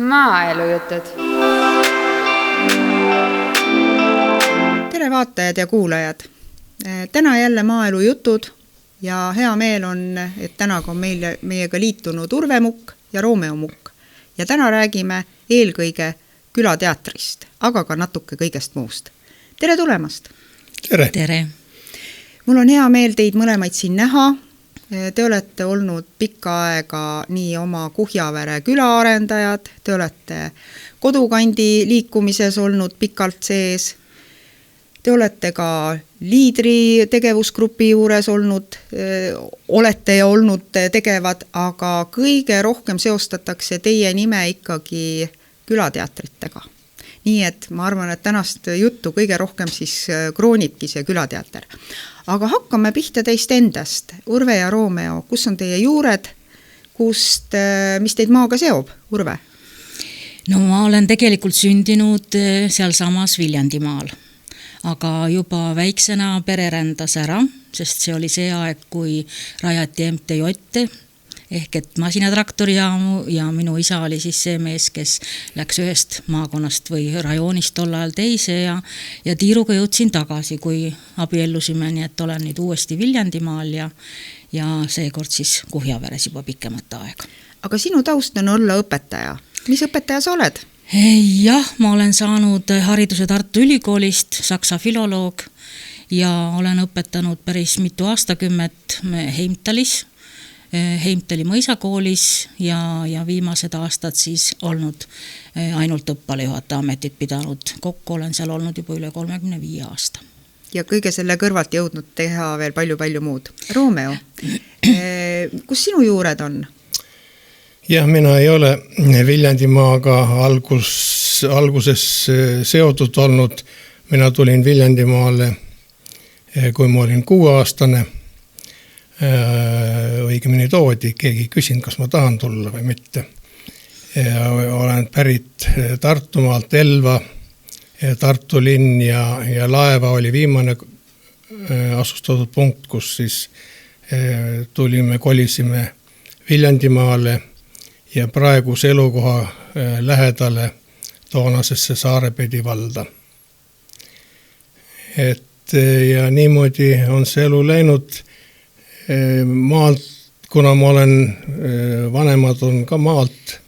Maaelujutud. Tere vaatajad ja kuulajad! Täna jälle maaelujutud ja hea meel on, et tänaga on meiega liitunud Urve Mukk ja Romeo Mukk. Ja täna räägime eelkõige külateatrist, aga ka natuke kõigest muust. Tere tulemast! Tere! Tere! Mul on hea meel teid mõlemaid siin näha. Te olete olnud pikka aega nii oma Kuhjavere külaarendajad, te olete kodukandi liikumises olnud pikalt sees, te olete ka liidri tegevusgrupi juures olnud, olete ja olnud tegevad, aga kõige rohkem seostatakse teie nime ikkagi külateatritega. Nii et ma arvan, et tänast juttu kõige rohkem siis kroonibki see külateater. Aga hakkame pihta teist endast. Urve ja Romeo, kus on teie juured? Mis teid maaga seob, Urve? No ma olen tegelikult sündinud seal samas Viljandimaal. Aga juba väiksena pere rändas ära, sest see oli see aeg, kui rajati MTJ ehk et masinatraktorijaamu ja minu isa oli siis see mees, kes läks ühest maakonnast või rajoonist tol ajal teise ja tiiruga jõudsin tagasi, kui abiellusime, nii et olen nüüd uuesti Viljandimaal ja seekord siis Kuhjaveres juba pikemat aega. Aga sinu taust on olla õpetaja. Mis õpetaja sa oled? Jah, ma olen saanud hariduse Tartu Ülikoolist, saksa filoloog ja olen õpetanud päris mitu aastakümmet Heimtalis, Heimtali mõisakoolis ja viimased aastad siis olnud ainult õppalajuhataja ametit pidanud. Kokku olen seal olnud juba üle 35 aasta. Ja kõige selle kõrvalt jõudnud teha veel palju muud. Romeo, kus sinu juured on? Jah, mina ei ole Viljandimaaga alguses seotud olnud. Mina tulin Viljandimaale, kui ma olin 6-aastane. Õigemini toodi, keegi küsin, kas ma tahan tulla või mitte. Ja olen pärit Tartumaalt, Elva, Tartu linn ja Laeva oli viimane asustatud punkt, kus siis kolisime Viljandimaale ja praeguse elukoha lähedale toonasesse Saarepedi valda. Ja niimoodi on see elu läinud maalt, kuna ma olen, vanemad on ka maalt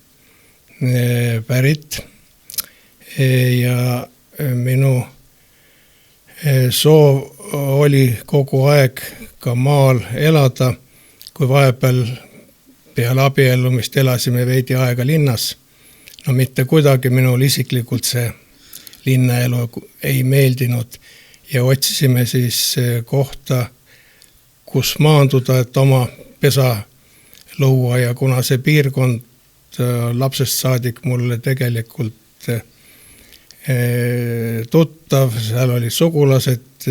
pärit ja minu soov oli kogu aeg ka maal elada, kui vahepeal peale abiellumist elasime veidi aega linnas. No mitte kuidagi minul isiklikult see linnaelu ei meeldinud ja otsisime siis kohta, kus maanduda, et oma pesa luua ja kuna see piirkond lapsest saadik mulle tegelikult tuttav, seal oli sugulased,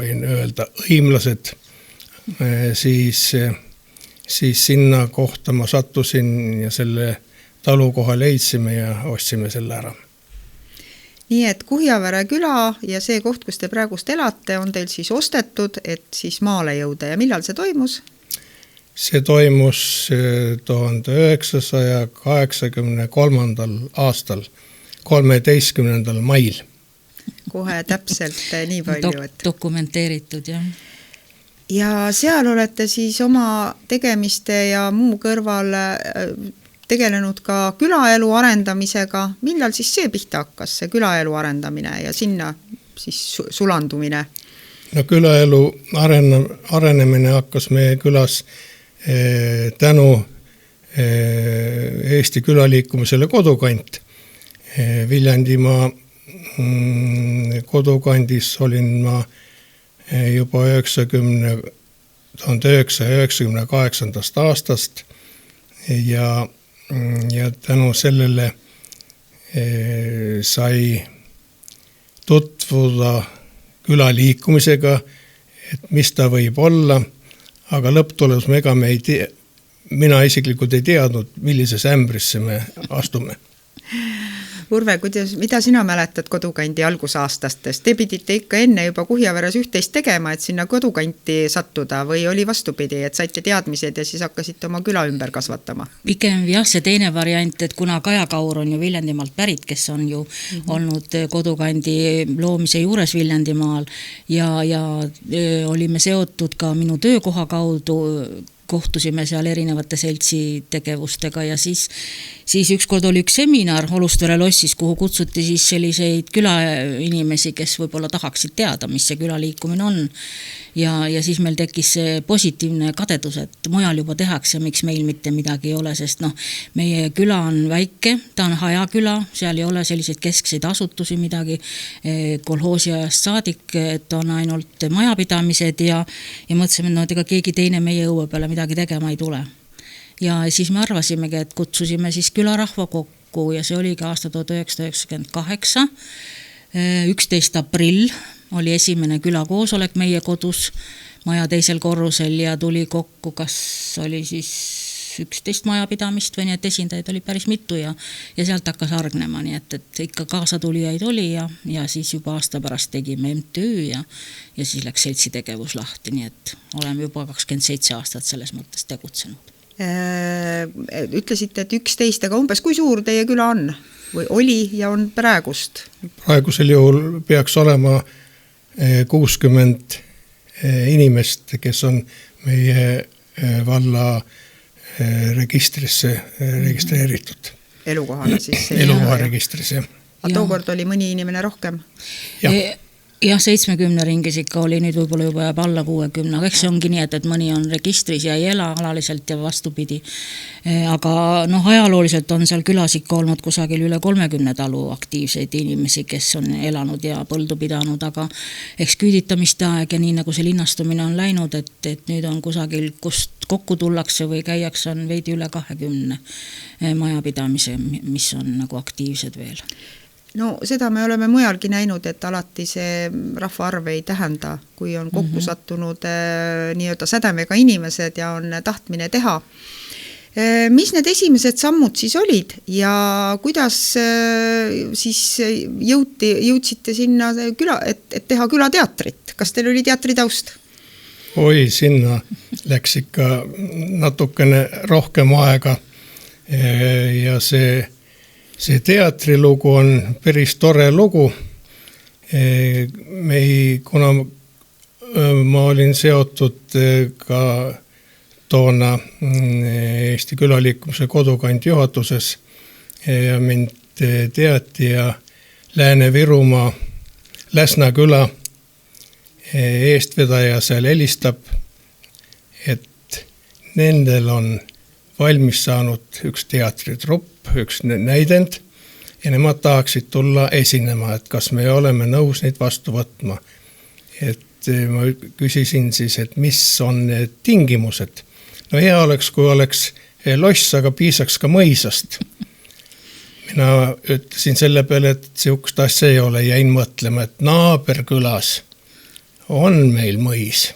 võin öelda õimlased, siis sinna kohta ma sattusin ja selle talukoha leidsime ja ostsime selle ära. Nii et Kuhjavere küla ja see koht, kus te praegust elate, on teil siis ostetud, et siis maale jõuda. Ja millal see toimus? See toimus 1983. aastal, 13. mail. Kohe täpselt nii palju. Dokumenteeritud, jah. Ja seal olete siis oma tegemiste ja muu kõrval tegelenud ka külaelu arendamisega. Millal siis see pihta hakkas, see külaelu arendamine ja sinna siis sulandumine? No külaelu arenemine hakkas meie külas tänu Eesti külaliikumisele Kodukant. Viljandimaa Kodukandis olin ma juba 1998. aastast ja tänu sellele sai tutvuda külaliikumisega, et mis ta võib olla, aga lõpptulemus me ei tea, mina isiklikult ei teadnud, millises ämbrisse me astume. Urve, mida sina mäletad kodukandi algusaastastest? Te pidite ikka enne juba Kuhjaveres üht-teist tegema, et sinna kodukanti sattuda või oli vastupidi, et saite teadmised ja siis hakkasite oma küla ümber kasvatama? Pigem jah, see teine variant, et kuna Kaja Kaur on ju Viljandimaalt pärit, kes on ju olnud kodukandi loomise juures Viljandimaal ja olime seotud ka minu töökoha kaudu, kohtusime seal erinevate seltsi tegevustega ja siis ükskord oli üks seminar Olustvere lossis, kuhu kutsuti siis selliseid külainimesi, kes võib-olla tahaksid teada, mis see külaliikumine on. Ja siis meil tekkis see positiivne kadedus, et mujal juba tehakse, miks meil mitte midagi ei ole, sest meie küla on väike, ta on hajaküla, seal ei ole selliseid keskseid asutusi midagi kolhoosi ajast saadik, et on ainult majapidamised ja mõtlesime, et ega keegi teine meie õue peale midagi tegema ei tule. Ja siis me arvasimegi, et kutsusime siis külarahva kokku ja see oligi aasta 1998, 11. aprill oli esimene külakoosolek meie kodus maja teisel korrusel ja tuli kokku, kas oli siis 11 majapidamist või nii, et esindajaid oli päris mitu ja sealt hakkas hargnema, nii et ikka kaasatulijaid oli ja siis juba aasta pärast tegime MTÜ ja siis läks seltsi tegevus lahti, nii et oleme juba 27 aastat selles mõttes tegutsenud. Ütlesite, et 11, aga umbes kui suur teie küla on või oli ja on praegust? Praegusel juhul peaks olema 60 inimest, kes on meie valla registrisse registreeritud. Elukohana siis? Elukoha registrisse. Aga tookord oli mõni inimene rohkem? Jah, 70 ringis ikka oli, nüüd võib-olla juba jääb alla 60, aga eks see ongi nii, et mõni on registris ja ei ela alaliselt ja vastupidi. Aga ajalooliselt on seal külas ikka olnud kusagil üle 30 talu aktiivseid inimesi, kes on elanud ja põldu pidanud, aga eks küüditamiste aeg ja nii nagu see linnastumine on läinud, et nüüd on kusagil, kust kokku tullakse või käiakse, on veidi üle 20 majapidamise, mis on nagu aktiivsed veel. No seda me oleme mujalgi näinud, et alati see rahvaarv ei tähenda, kui on kokku sattunud nii-öelda sädemega inimesed ja on tahtmine teha. Mis need esimesed sammud siis olid ja kuidas siis jõudsite sinna et teha külateatrit? Kas teil oli teatritaust? Oi, sinna läks ikka natukene rohkem aega ja see teatrilugu on päris tore lugu. Kuna ma olin seotud ka toona Eesti külaliikumise kodukandi juhatuses ja mind teati ja Lääne-Virumaa Läsna küla eestvedaja seal helistab, et nendel on valmis saanud üks teatritrupp, üks näidend ja nemad tahaksid tulla esinema, et kas me oleme nõus neid vastu võtma. Et ma küsisin siis, et mis on need tingimused. No hea oleks, kui oleks loss, aga piisaks ka mõisast. Mina ütlesin selle peale, et sihukest asja ei ole, jäin mõtlema, et naaberkülas on meil mõis.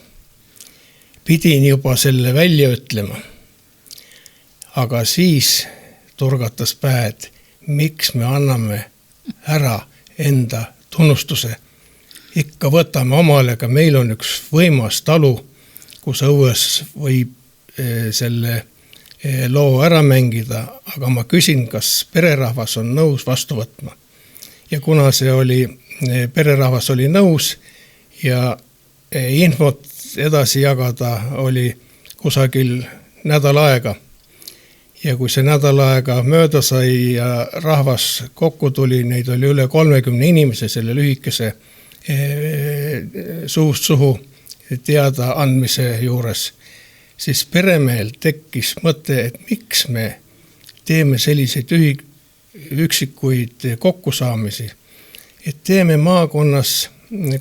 Pidin juba selle välja ütlema. Aga siis turgatas päed, miks me anname ära enda tunnustuse. Ikka võtame omale, aga meil on üks võimas talu, kus õues võib selle loo ära mängida, aga ma küsin, kas pererahvas on nõus vastu võtma. Ja kuna pererahvas oli nõus ja infot edasi jagada oli kusagil nädal aega. Ja kui see nädal aega mööda sai ja rahvas kokku tuli, neid oli üle 30 inimese selle lühikese suust suhu teada andmise juures, siis peremehel tekkis mõte, et miks me teeme selliseid üksikuid kokkusaamisi, et teeme maakonnas,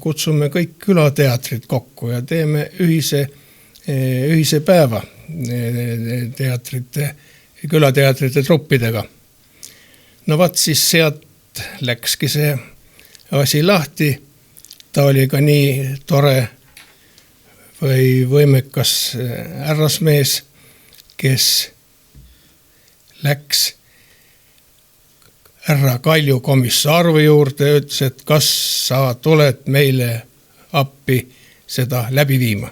kutsume kõik külateatrid kokku ja teeme ühise päeva külateatrite truppidega. No vaat siis sealt läkski see asi lahti. Ta oli ka nii tore või võimekas härrasmees, kes läks härra Kalju Komissarovi juurde ja ütles, et kas sa tuled meile appi seda läbi viima.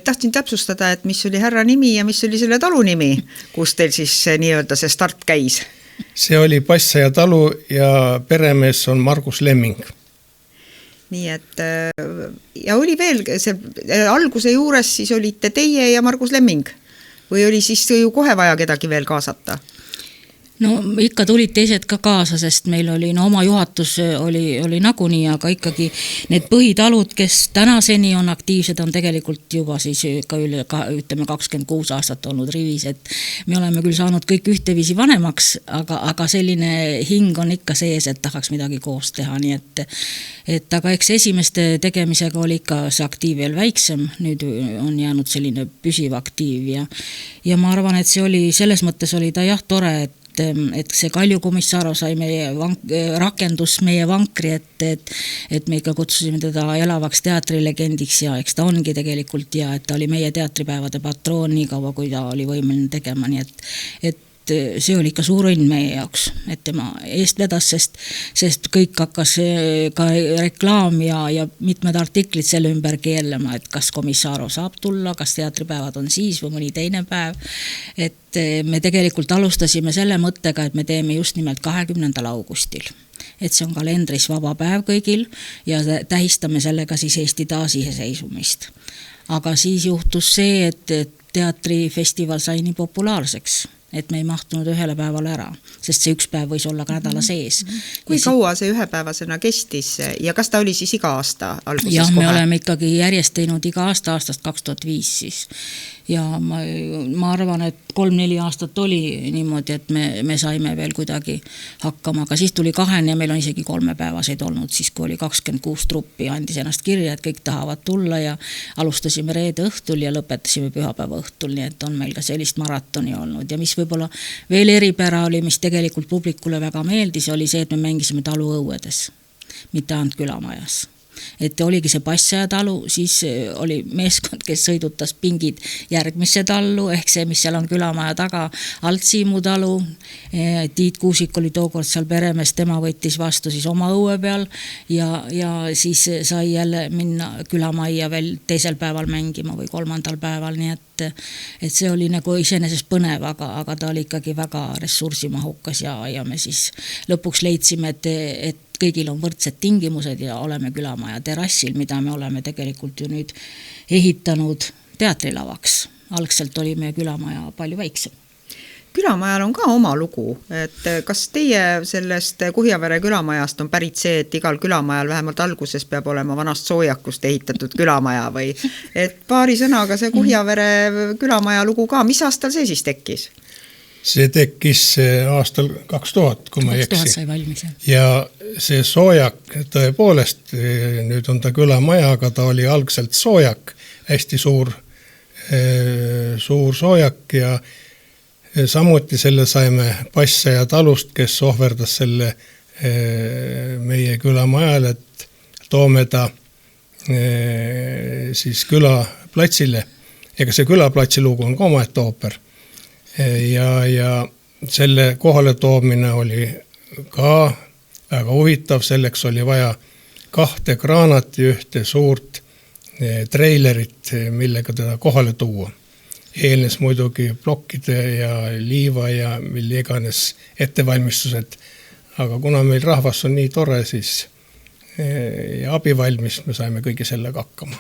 Tahtsin täpsustada, et mis oli härra nimi ja mis oli selle talu nimi, kus teil siis nii-öelda see start käis? See oli Passaja talu ja peremees on Margus Lemming. Nii et ja oli veel see alguse juures siis olite teie ja Margus Lemming või oli siis ju kohe vaja kedagi veel kaasata? No ikka tulid teised ka kaasa, sest meil oli oma juhatus oli nagunii, aga ikkagi need põhitalud, kes tänaseni on aktiivsed, on tegelikult juba siis ka ütleme 26 aastat olnud rivis, et me oleme küll saanud kõik ühteviisi vanemaks, aga selline hing on ikka sees, et tahaks midagi koos teha, nii et aga eks esimeste tegemisega oli ikka see aktiiv veel väiksem, nüüd on jäänud selline püsiv aktiiv ja ma arvan, et see oli, selles mõttes oli ta jah tore, et see Kalju Komissaro sai meie rakendus meie vankri, et me ikka kutsusime teda elavaks teatrilegendiks ja eks ta ongi tegelikult ja et ta oli meie teatripäevade patroon nii kaua, kui ta oli võimeline tegema, nii et see oli ikka suur õnn meie jaoks, et tema eest vedas, sest kõik hakkas ka reklaam ja mitmed artiklid selle ümber keelema, et kas Komissaro saab tulla, kas teatripäevad on siis või mõni teine päev, et me tegelikult alustasime selle mõttega, et me teeme just nimelt 20. augustil. Et see on kalendris vaba päev kõigil ja tähistame sellega siis Eesti taasiseseisumist. Aga siis juhtus see, et teatrifestival sai nii populaarseks, et me ei mahtunud ühele päevale ära, sest see üks päev võis olla ka nädala sees. Kui kaua see ühepäevasena kestis ja kas ta oli siis iga aasta alguses kohe? Me oleme ikkagi järjest teinud iga aastast 2005 siis. Ja ma arvan, et 3-4 aastat oli niimoodi, et me saime veel kuidagi hakkama, aga siis tuli 2 ja meil on isegi 3 päevaseid olnud, siis kui oli 26 truppi, andis ennast kirja, et kõik tahavad tulla ja alustasime reede õhtul ja lõpetasime pühapäeva õhtul, nii et on meil ka sellist maratoni olnud ja mis võib-olla veel eripära oli, mis tegelikult publikule väga meeldis, oli see, et me mängisime talu õuedes, mitte ainult külamajas. Et oligi see Passaja talu, siis oli meeskond, kes sõidutas pingid järgmisse tallu, ehk see, mis seal on külamaja taga, Altsiimu talu. Tiit Kuusik oli tookord seal peremees, tema võttis vastu siis oma õue peal ja siis sai jälle minna külamajja veel teisel päeval mängima või 3. päeval, nii et see oli nagu iseenesest põnev, aga ta oli ikkagi väga ressursimahukas ja me siis lõpuks leidsime, et kõigil on võrdsed tingimused ja oleme külamaja terassil, mida me oleme tegelikult ju nüüd ehitanud teatrilavaks. Algselt oli meie külamaja palju väiksem. Külamajal on ka oma lugu, et kas teie sellest Kuhjavere külamajast on pärit see, et igal külamajal vähemalt alguses peab olema vanast soojakust ehitatud külamaja või et paari sõnaga see Kuhjavere külamaja lugu ka, mis aastal see siis tekkis? See tekkis aastal 2000, kui ma ei eksi. 2000 sai valmis, jah. Ja see soojak, tõepoolest, nüüd on ta külamaja, aga ta oli algselt soojak, hästi suur soojak ja samuti selle saime Passaja talust, kes ohverdas selle meie külamajale, et toome ta siis külaplatsile. Ega see külaplatsi lugu on ka omaette ooper. Ja selle kohale toomine oli ka väga huvitav, selleks oli vaja 2 kraanat ja 1 suurt treilerit, millega teda kohale tuua. Eelnes muidugi plokkide ja liiva ja mille iganes ettevalmistused, aga kuna meil rahvas on nii tore, siis ja abivalmis me saime kõigi sellega hakkama.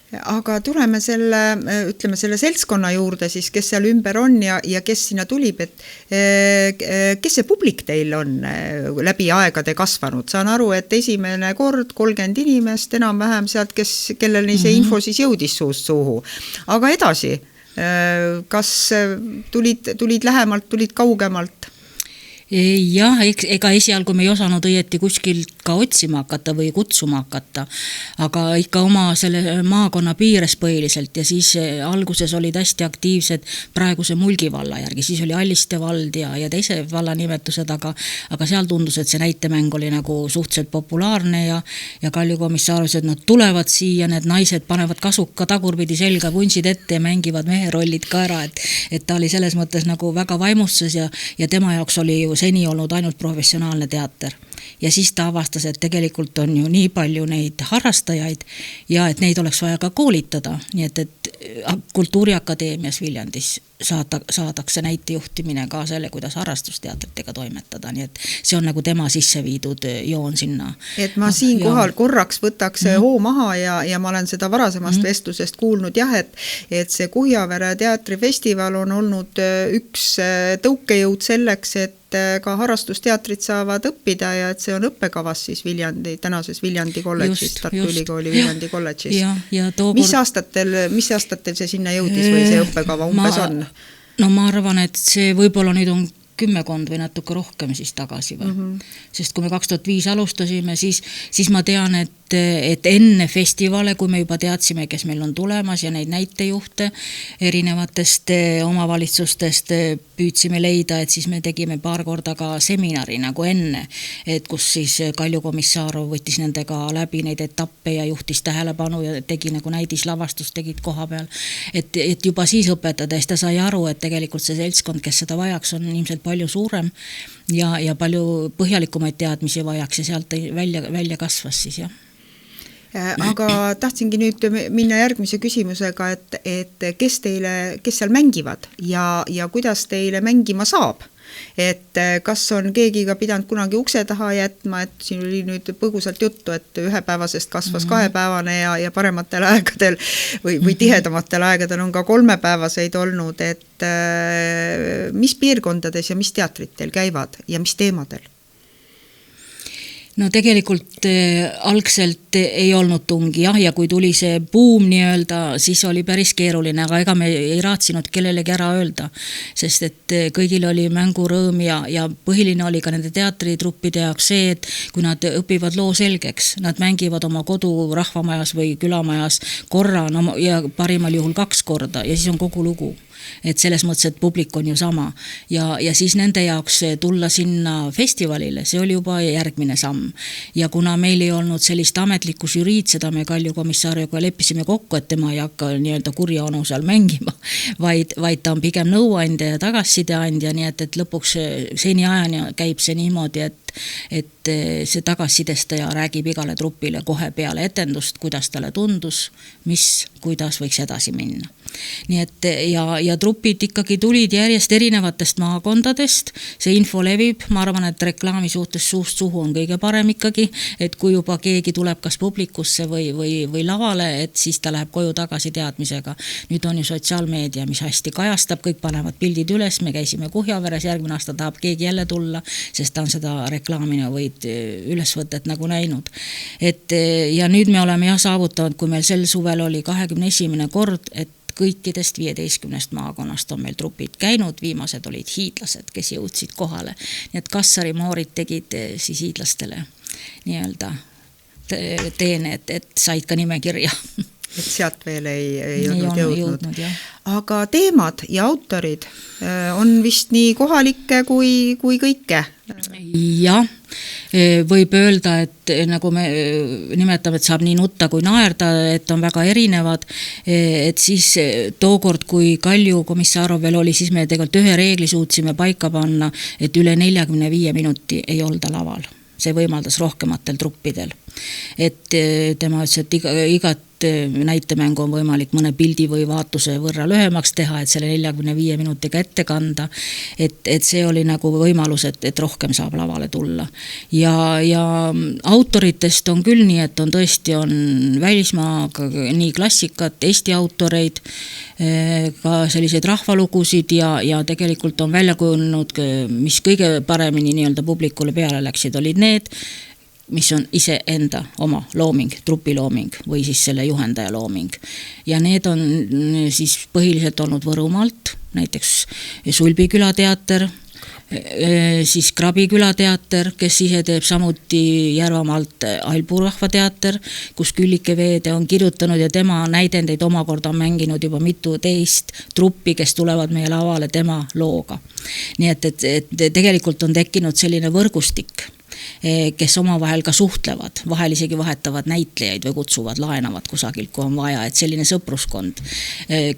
Aga tuleme selle seltskonna juurde siis, kes seal ümber on ja kes sinna tulib, et kes see publik teil on läbi aegade kasvanud? Saan aru, et esimene kord 30 inimest enam-vähem sealt, kellel see info siis jõudis suust suhu. Aga edasi, kas tulid lähemalt, tulid kaugemalt? Jah, ega esialgu me ei osanud õieti kuskilt ka otsima hakata või kutsuma hakata, aga ikka oma selle maakonna piires põhiliselt ja siis alguses olid hästi aktiivsed praeguse Mulgi valla järgi, siis oli Alliste vald ja teise valla nimetused, aga seal tundus, et see näitemäng oli nagu suhteliselt populaarne ja Kalju komissaaris, et nad tulevad siia, need naised panevad kasuka tagurpidi selga, vuntsid ette ja mängivad meherollid ka ära, et ta oli selles mõttes nagu väga vaimustus ja tema jaoks oli ju seni olnud ainult professionaalne teater. Ja siis ta avastas, et tegelikult on ju nii palju neid harrastajaid ja et neid oleks vaja ka koolitada, nii et Kultuuriakadeemias Viljandis saadakse näitejuhtimine ka selle, kuidas harrastusteatritega toimetada, nii et see on nagu tema sisse viidud joon sinna. Et ma siin kohal korraks võtaks hoo maha ja ma olen seda varasemast vestlusest kuulnud jah, et see Kuhjavere teatrifestival on olnud üks tõukejõud selleks, et ka harrastusteatrid saavad õppida ja et see on õppekavas siis tänases Viljandi kolledžis, Tartu Ülikooli Viljandi kolledžis. Mis aastatel see sinna jõudis või see õppekava umbes on? No ma arvan, et see võib-olla nüüd on 10 või natuke rohkem siis tagasi või. Sest kui me 2005 alustasime, siis ma tean, et enne festivale, kui me juba teadsime, kes meil on tulemas ja neid näitejuhte erinevatest omavalitsustest püüdsime leida, et siis me tegime paar korda ka seminari nagu enne, et kus siis Kalju Komissaarov võttis nendega läbi neid etappe ja juhtis tähelepanu ja tegi nagu näidislavastust, tegid koha peal. Et juba siis õpetada, siis ta sai aru, et tegelikult see seltskond, kes seda vajaks, on ilmselt palju suurem ja palju põhjalikumaid teadmisi vajaks ja sealt välja kasvas siis jah. Aga tahtsingi nüüd minna järgmise küsimusega, et kes seal mängivad ja kuidas teile mängima saab? Et kas on keegi ka pidanud kunagi ukse taha jätma, et siin oli nüüd põgusalt juttu, et ühepäevasest kasvas 2-päevane ja parematel aegadel või tihedamatel aegadel on ka 3-päevaseid olnud, et mis piirkondades ja mis teatritel käivad ja mis teemadel? No tegelikult algselt ei olnud tungi jah, ja kui tuli see buum nii-öelda, siis oli päris keeruline, aga ega me ei raatsinud kellelegi ära öelda, sest et kõigil oli mängurõõm ja põhiline oli ka nende teatritruppide jaoks see, et kui nad õpivad loo selgeks, nad mängivad oma kodu rahvamajas või külamajas korra ja parimal juhul 2 korda ja siis on kogu lugu. Et selles mõttes, et publik on ju sama ja siis nende jaoks tulla sinna festivalile, see oli juba järgmine samm ja kuna meil ei olnud sellist ametlikku žüriid, seda me Kalju komissaariga leppisime kokku, et tema ei hakka nii-öelda kurja onu seal mängima, vaid ta on pigem nõuandja ja tagasisideandja, nii et lõpuks seni ajani käib see niimoodi, et see tagasisidestaja räägib igale trupile kohe peale etendust, kuidas talle tundus, kuidas võiks edasi minna. Nii et ja trupid ikkagi tulid järjest erinevatest maakondadest, see info levib, ma arvan, et reklaami suhtes suust suhu on kõige parem ikkagi, et kui juba keegi tuleb kas publikusse või lavale, et siis ta läheb koju tagasi teadmisega. Nüüd on ju sotsiaalmeedia, mis hästi kajastab, kõik panevad pildid üles, me käisime Kuhjaveres, järgmine aasta tahab keegi jälle tulla, sest ta on seda reklaamina võid ülesvõtet nagu näinud. Ja nüüd me oleme saavutanud, kui meil sel suvel oli 21. kord, et kõikidest 15 maakonnast on meil trupid käinud, viimased olid hiidlased, kes jõudsid kohale. Nii et Kassari moorid tegid siis hiidlastele nii-öelda teene, et said ka nimekirja. Et sealt veel ei olnud jõudnud. Aga teemad ja autorid on vist nii kohalikke kui kõike? Jah, võib öelda, et nagu me nimetame, et saab nii nutta kui naerda, et on väga erinevad, et siis tookord, kui Kalju Komissaarov veel oli, siis me tegelikult ühe reegli suutsime paika panna, et üle 45 minuti ei olda laval. See võimaldas rohkematel truppidel. Et tema ütles, et igat näitemängu on võimalik mõne pildi või vaatuse võrra lühemaks teha, et selle 45 minutiga ette kanda, et see oli nagu võimalus, et rohkem saab lavale tulla. Ja autoritest on küll nii, et on tõesti on välismaa, nii klassikat, Eesti autoreid, ka selliseid rahvalugusid ja tegelikult on välja kujunenud, mis kõige paremini nii-öelda publikule peale läksid, olid need, mis on ise enda oma looming, trupilooming või siis selle juhendaja looming. Ja need on siis põhiliselt olnud Võrumaalt, näiteks Sulbi külateater, Siis Krabi külateater, kes ise teeb samuti Järvamaalt Albu rahvateater, kus Küllike Veede on kirjutanud ja tema näidendeid omakorda on mänginud juba mitu teist truppi, kes tulevad meie lavale tema looga. Nii et tegelikult on tekkinud selline võrgustik, kes omavahel ka suhtlevad, vahel isegi vahetavad näitlejaid või kutsuvad, laenavad kusagilt, kui on vaja, et selline sõpruskond,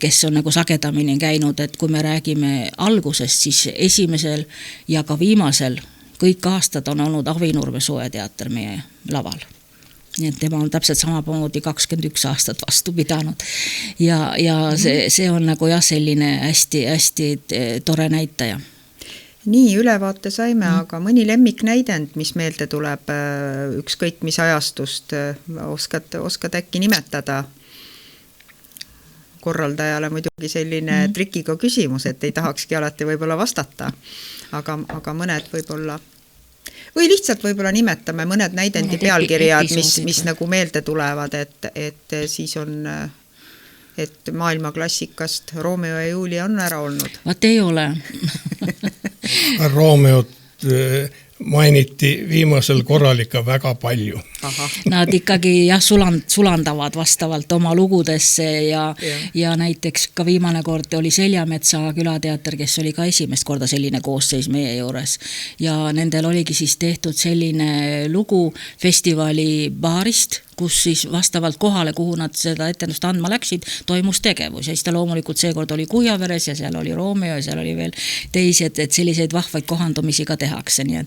kes on nagu sagedamini käinud, et kui me räägime algusest, siis esimesel ja ka viimasel kõik aastad on olnud Avinurme Suveteater meie laval. Nii et tema on täpselt samamoodi 21 aastat vastu pidanud ja see on nagu jah, selline hästi tore näitaja. Nii, ülevaate saime, aga mõni lemmiknäidend, mis meelde tuleb ükskõik mis ajastust, oskad äkki nimetada? Korraldajale muidugi selline trikiga küsimus, et ei tahakski alati võib-olla vastata, aga mõned võib-olla, või lihtsalt võib-olla nimetame mõned näidendi pealkirjad, mis nagu meelde tulevad, et siis on... et maailma klassikast Romeo ja Julia on ära olnud. Vaat ei ole. Romeot mainiti viimasel korral ikka väga palju. Nad ikkagi jah, sulandavad vastavalt oma lugudesse ja näiteks ka viimane kord oli Seljametsa külateater, kes oli ka esimest korda selline koosseis meie juures ja nendel oligi siis tehtud selline lugu festivali baarist, kus siis vastavalt kohale, kuhu nad seda etendust andma läksid, toimus tegevus ja siis ta loomulikult seekord oli Kuhjaveres ja seal oli Romeo ja seal oli veel teised, et selliseid vahvaid kohandumisi ka tehakse, nii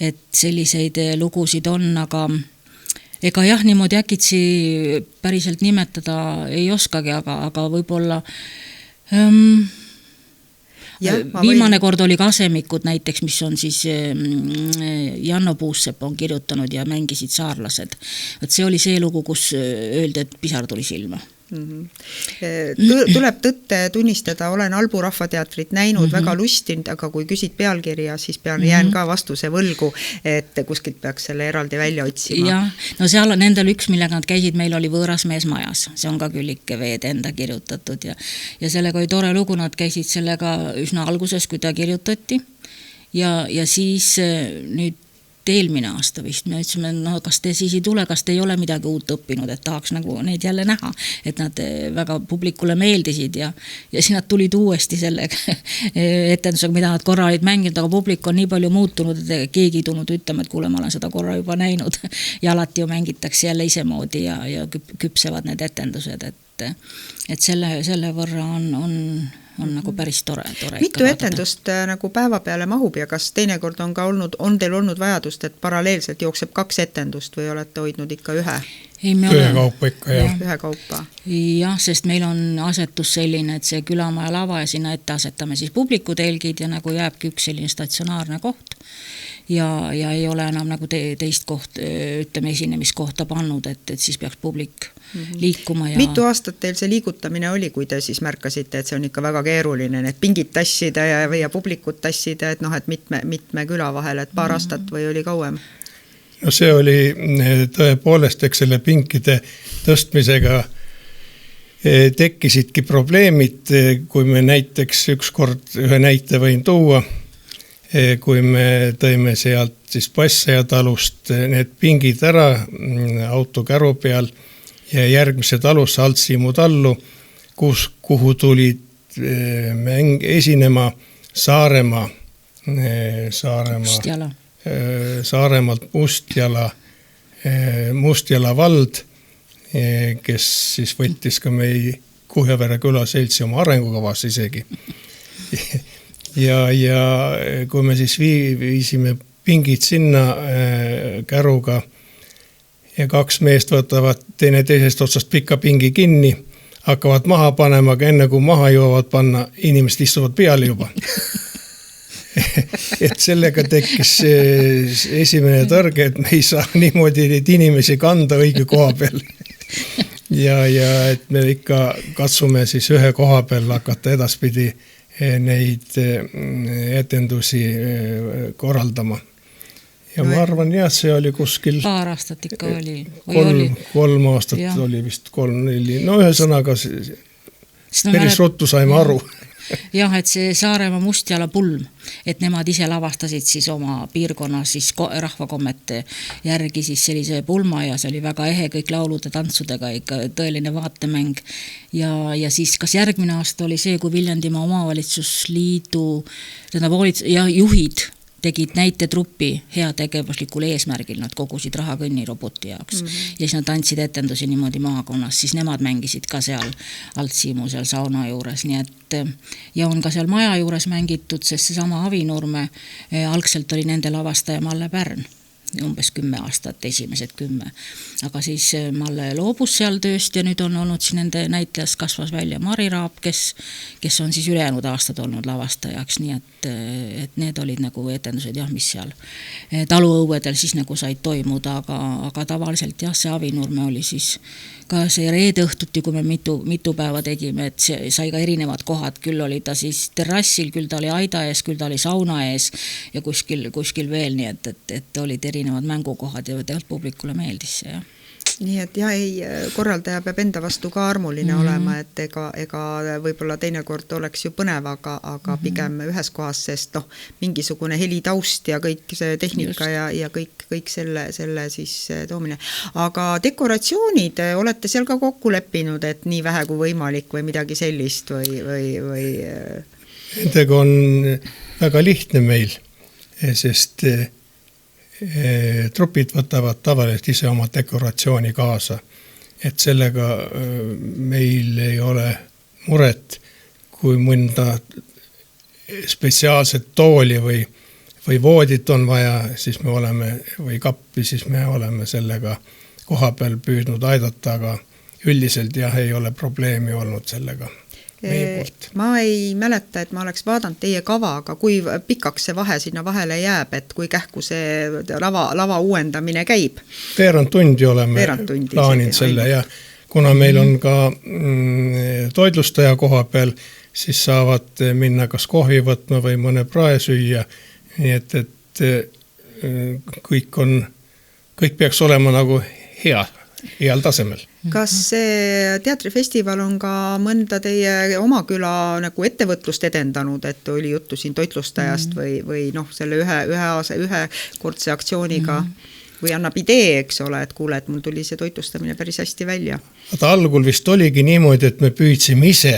et selliseid lugusid on, aga ega jah, niimoodi äkitsi päriselt nimetada ei oskagi, aga võib-olla viimane kord oli ka Asemikud näiteks, mis on siis Janno Puussepp on kirjutanud ja mängisid saarlased. Et see oli see lugu, kus öeldi, et pisar tuli silma. Tuleb tõtte tunnistada, olen Albu rahvateatrit näinud, väga lustinud, aga kui küsid pealkirja, siis jään ka vastuse võlgu, et kuskilt peaks selle eraldi välja otsima. Ja, no seal on nendel üks, millega nad käisid, meil oli Võõras mees majas, see on ka Küllike Veede enda kirjutatud ja sellega oli tore lugu, nad käisid sellega üsna alguses, kui ta kirjutati ja siis nüüd eelmine aasta vist, me ütlesime, no kas te siis ei tule, kas te ei ole midagi uut õppinud, et tahaks nagu neid jälle näha, et nad väga publikule meeldisid ja siis nad tulid uuesti selle etendusega, mida nad korra olid mänginud, aga publik on nii palju muutunud, et keegi ei tulnud ütlema, et kuule, ma olen seda korra juba näinud ja alati ju mängitakse jälle isemoodi ja küpsevad need etendused, et selle võrra on nagu päris tore. Mitu etendust nagu päeva peale mahub ja kas teinekord on teil olnud vajadust, et paralleelselt jookseb 2 etendust või olete hoidnud ikka ühe? Ühe kaupa ikka, jah. Ühe kaupa. Jah, sest meil on asetus selline, et see külamaja lava ja sinna ette asetame siis publikutelgid ja nagu jääbki üks selline statsionaarne koht ja ei ole enam nagu teist koht, ütleme esinemiskohta pannud, et siis peaks publik liikuma. Mitu aastat teil see liigutamine oli, kui te siis märkasite, et see on ikka väga keeruline, need pingid tassida ja publikut tassida, et mitme küla vahel, et paar aastat või oli kauem? No see oli tõepoolest, eks selle pinkide tõstmisega tekkisidki probleemid, kui me näiteks ükskord ühe näite võin tuua, kui me tõime sealt siis Passaja talust need pingid ära autokäru peal ja järgmise talusse Altsiimu tallu, kuhu tulid esinema Saaremaalt Mustjala vald, kes siis võttis ka meie Kuhjavere külaseltsi oma arengukavas isegi. Ja kui me siis viisime pingid sinna käruga ja 2 meest võtavad teine teisest otsast pika pingi kinni, hakkavad maha panema, aga enne kui maha jõuavad panna, inimesed istuvad peale juba. Et sellega tekkis esimene tõrge, et me ei saa niimoodi neid inimesi kanda õige koha peal. Ja et me ikka katsume siis ühe koha peal hakata edaspidi neid etendusi korraldama. Ja ma arvan, jah, see oli kuskil... Paar aastat ikka oli. 3 aastat oli vist 3-4. No ühesõnaga päris ruttu saime aru. jah, et see Saaremaa Mustjala pulm, et nemad ise lavastasid siis oma piirkonna siis rahvakommete järgi siis sellise pulma ja see oli väga ehe, kõik laulude tantsudega, ikka tõeline vaatemäng. Ja siis kas järgmine aasta oli see, kui Viljandimaa omavalitsusliidu juhid tegid näitetruppi heategevuslikul eesmärgil, nad kogusid raha kõnniroboti jaoks. Ja siis nad andsid etendusi niimoodi maakonnas, siis nemad mängisid ka seal Altsiimu seal sauna juures, nii et ja on ka seal maja juures mängitud, sest see sama Avinurme algselt oli nende lavastaja Malle Pärn, umbes 10 aastat, esimesed 10. Aga siis Malle loobus seal tööst ja nüüd on olnud siis nende näitlejas kasvas välja Mari Raab, kes on siis ülejäänud aastad olnud lavastajaks, nii et need olid nagu etendused, jah, mis seal taluõuedel siis nagu said toimuda, aga tavaliselt jah, see Avinurme oli siis ka see reede õhtuti, kui me mitu päeva tegime, et see sai ka erinevad kohad, küll oli ta siis terrassil, küll ta oli aida ees, küll ta oli sauna ees ja kuskil veel, nii et olid erinevad mängukohad ja tegelikult publikule meeldis see, jah. Nii et jah, korraldaja peab enda vastu ka armuline olema, et ega võib-olla teinekord oleks ju põnev, aga pigem ühes kohas, sest mingisugune helitaust ja kõik see tehnika ja kõik selle siis toomine. Aga dekoratsioonid, olete seal ka kokku leppinud, et nii vähe kui võimalik või midagi sellist või? Nendega on väga lihtne meil, sest trupid võtavad tavaliselt ise oma dekoratsiooni kaasa, et sellega meil ei ole muret, kui mõnda spetsiaalset tooli või voodit on vaja, siis me oleme, või kappi, siis me oleme sellega koha peal püüdnud aidata, aga üldiselt jah, ei ole probleemi olnud sellega. Ma ei mäleta, et ma oleks vaadanud teie kava, aga kui pikaks see vahe sinna vahele jääb, et kui kähku see lava uuendamine käib? Veerand tundi oleme plaaninud selle ja kuna meil on ka toitlustaja koha peal, siis saavad minna kas kohvi võtma või mõne prae süüa, nii et kõik peaks olema nagu heal tasemel. Kas see teatrifestival on ka mõnda teie oma küla nagu ettevõtlust edendanud, et oli juttu siin toitlustajast või selle ühekordse aktsiooniga või annab idee, eks ole, et kuule, et mul tuli see toitlustamine päris hästi välja? Ta algul vist oligi niimoodi, et me püüdsime ise.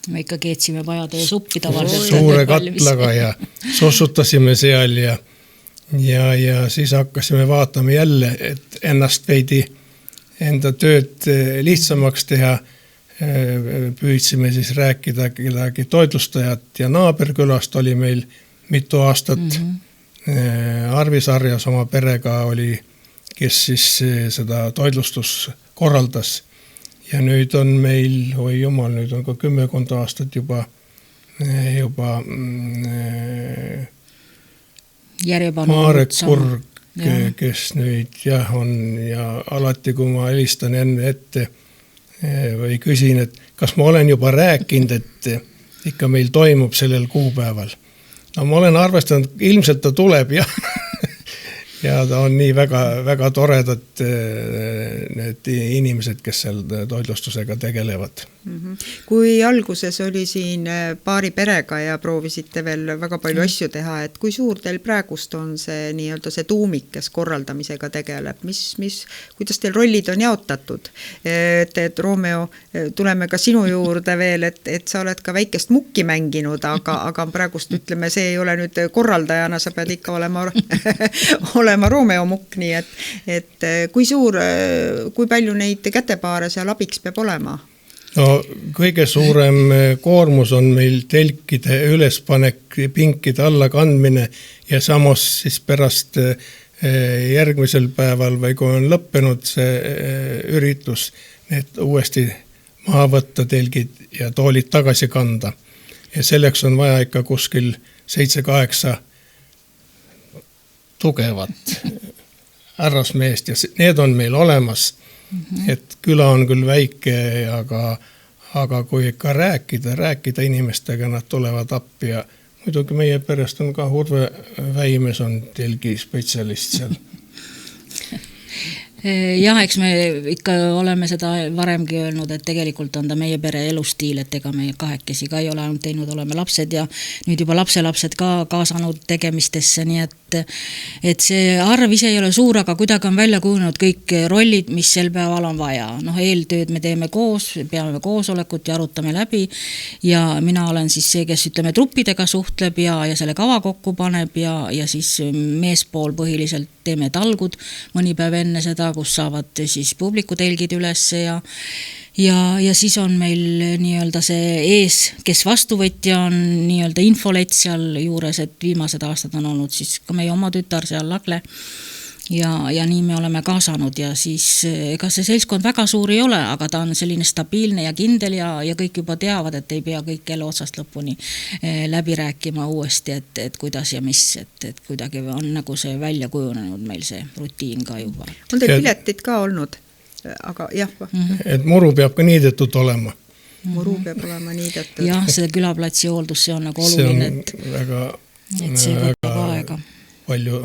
Me ikka keetsime vajade ja suppi tavaliselt. Suure katlaga ja sossutasime seal ja siis hakkasime vaatama jälle, et ennast veidi enda tööd lihtsamaks teha, püüdsime siis rääkida kedagi toitlustajat ja naaberkülast oli meil mitu aastat. Arvis Arjas oma perega oli, kes siis seda toitlustus korraldas ja nüüd on meil, oi jumal, nüüd on ka 10 aastat juba Marek Kurg, kes nüüd on ja alati, kui ma helistan enne ette või küsin, et kas ma olen juba rääkinud, et ikka meil toimub sellel kuupäeval. No ma olen arvestanud, ilmselt ta tuleb ja ta on nii väga toredad need inimesed, kes seal toitlustusega tegelevad. Kui alguses oli siin paari perega ja proovisite veel väga palju asju teha, et kui suur teil praegust on see nii-öelda see tuumik, kes korraldamisega tegeleb, kuidas teil rollid on jaotatud? Et Romeo, tuleme ka sinu juurde veel, et sa oled ka väikest mukki mänginud, aga praegust ütleme, see ei ole nüüd korraldajana, sa pead ikka olema Romeo mukk, nii et kui palju neid kätepaare seal abiks peab olema? No kõige suurem koormus on meil telkide ülespanek, pinkide alla kandmine ja samas siis pärast järgmisel päeval või kui on lõppenud see üritus, need uuesti maha võtta telgid ja toolid tagasi kanda. Ja selleks on vaja ikka kuskil 7-8 tugevat härrasmeest ja need on meil olemas. Et küla on küll väike, aga kui ikka rääkida inimestega, nad tulevad appi ja muidugi meie perest on ka Urve Väimes on telgi spetsialist seal. Jah, eks me ikka oleme seda varemgi öelnud, et tegelikult on ta meie pere elustiil, et ega me kahekesi ka ei ole ainult teinud, oleme lapsed ja nüüd juba lapselapsed ka kaasanud tegemistesse, nii et see arv ise ei ole suur, aga kuidagi on välja kujunenud kõik rollid, mis sel päeval on vaja. Eeltööd me teeme koos, peame koosolekut ja arutame läbi ja mina olen siis see, kes ütleme truppidega suhtleb ja selle kava kokku paneb ja siis meespool põhiliselt teeme talgud mõni päev enne seda, kus saavad siis publikutelgid ülesse ja siis on meil nii-öelda see ees, kes vastuvõtja on nii-öelda infolet seal juures, et viimased aastad on olnud siis ka meie oma tütar seal Lagle ja nii me oleme kaasanud ja siis ega see seltskond väga suur ei ole, aga ta on selline stabiilne ja kindel ja kõik juba teavad, et ei pea kõik elu otsast lõpuni läbi rääkima uuesti, et kuidas ja mis, et kuidagi on nagu see välja kujunenud meil see rutiin ka juba. On teil piletid ka olnud? Aga jah. Et muru peab ka niidetud olema. Muru peab olema niidetud. Jah, see külaplatsi hooldus, see on nagu oluline, et see võtab aega. Palju